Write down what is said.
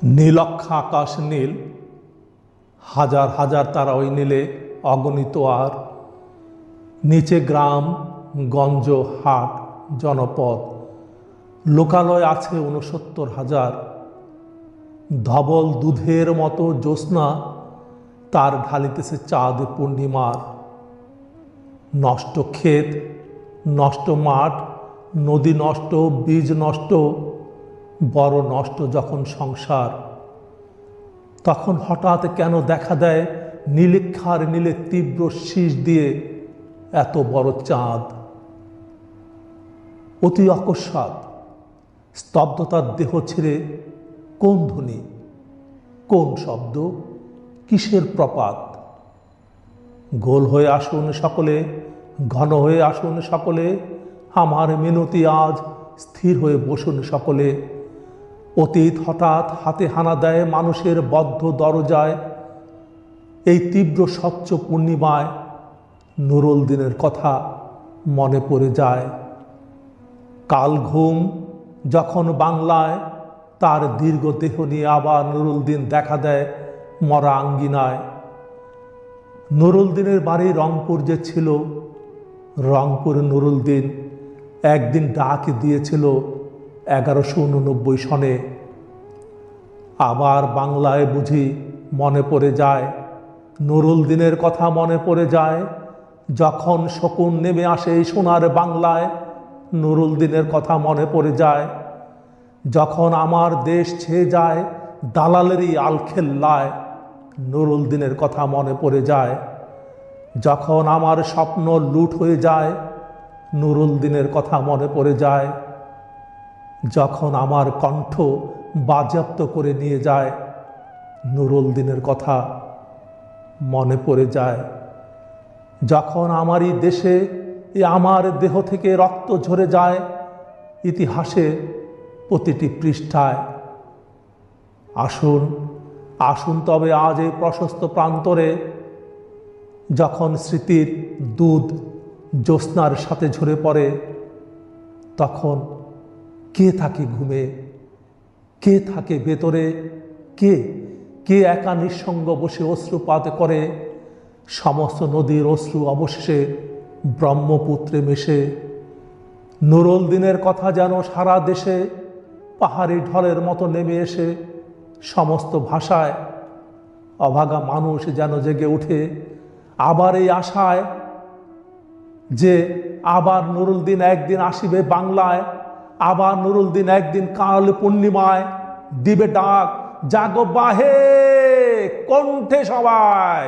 নীলক্ষা আকাশ নীল, হাজার হাজার তারা ওই নীলে অগণিত। আর নিচে গ্রাম গঞ্জ হাট জনপদ, লোকালয় আছে ৬৯,০০০। ধবল দুধের মতো জ্যোৎস্না তার ঢালিতেছে চাঁদ পূর্ণিমার। নষ্ট ক্ষেত, নষ্ট মাঠ, নদী নষ্ট, বীজ নষ্ট, বড় নষ্ট যখন সংসার, তখন হঠাৎ কেন দেখা দেয় নীলিক্ষার নীলে তীব্র শীষ দিয়ে এত বড় চাঁদ। অতি অকস্মাৎ স্তব্ধতার দেহ ছেড়ে কোন ধ্বনি, কোন শব্দ, কিসের প্রপাত? গোল হয়ে আসুন সকলে, ঘন হয়ে আসুন সকলে, আমার মিনতি আজ স্থির হয়ে বসুন সকলে। অতীত হঠাৎ হাতে হানা দেয় মানুষের বদ্ধ দরজায়। এই তীব্র স্বচ্ছ পূর্ণিমায় নুরুল দিনের কথা মনে পড়ে যায়। কাল ঘুম যখন বাংলায় তার দীর্ঘ দেহ নিয়ে আবার নুরুল দিন দেখা দেয় মরা আঙ্গিনায়। নুরুল দিনের বাড়ি রংপুর যে ছিল, রংপুরে নুরুল দিন একদিন ডাক দিয়েছিল ১১৮৯ সনে। আবার বাংলায় বুঝি মনে পড়ে যায়, নুরুল দিনের কথা মনে পড়ে যায়। যখন শকুন নেমে আসে সোনার বাংলায়, নুরুল দিনের কথা মনে পড়ে যায়। যখন আমার দেশ ছেয়ে যায় দালালেরই আলখেল্লায়, নুরুল দিনের কথা মনে পড়ে যায়। যখন আমার স্বপ্ন লুট হয়ে যায়, নুরুল দিনের কথা মনে পড়ে যায়। যখন আমার কণ্ঠ বাজেয়াপ্ত করে নিয়ে যায়, নুরুল দিনের কথা মনে পড়ে যায়। যখন আমারই দেশে আমার দেহ থেকে রক্ত ঝরে যায় ইতিহাসে প্রতিটি পৃষ্ঠায়। আসুন আসুন তবে আজ এই প্রশস্ত প্রান্তরে, যখন স্মৃতির দুধ জ্যোৎস্নার সাথে ঝরে পড়ে, তখন কে থাকে ঘুমে, কে থাকে ভেতরে, কে কে একা নিঃসঙ্গ বসে অশ্রুপাত করে। সমস্ত নদীর অশ্রু অবশেষে ব্রহ্মপুত্রে মেশে। নুরুল দিনের কথা যেন সারা দেশে পাহাড়ি ঢলের মতো নেমে এসে সমস্ত ভাষায় অভাগা মানুষ যেন জেগে উঠে আবার এই আশায় যে আবার নুরুল দিন একদিন আসিবে বাংলায়। আবার নুরুল দিন একদিন কাল পূর্ণিমায় দিবে ডাক, জাগো বাহে কণ্ঠে সবাই।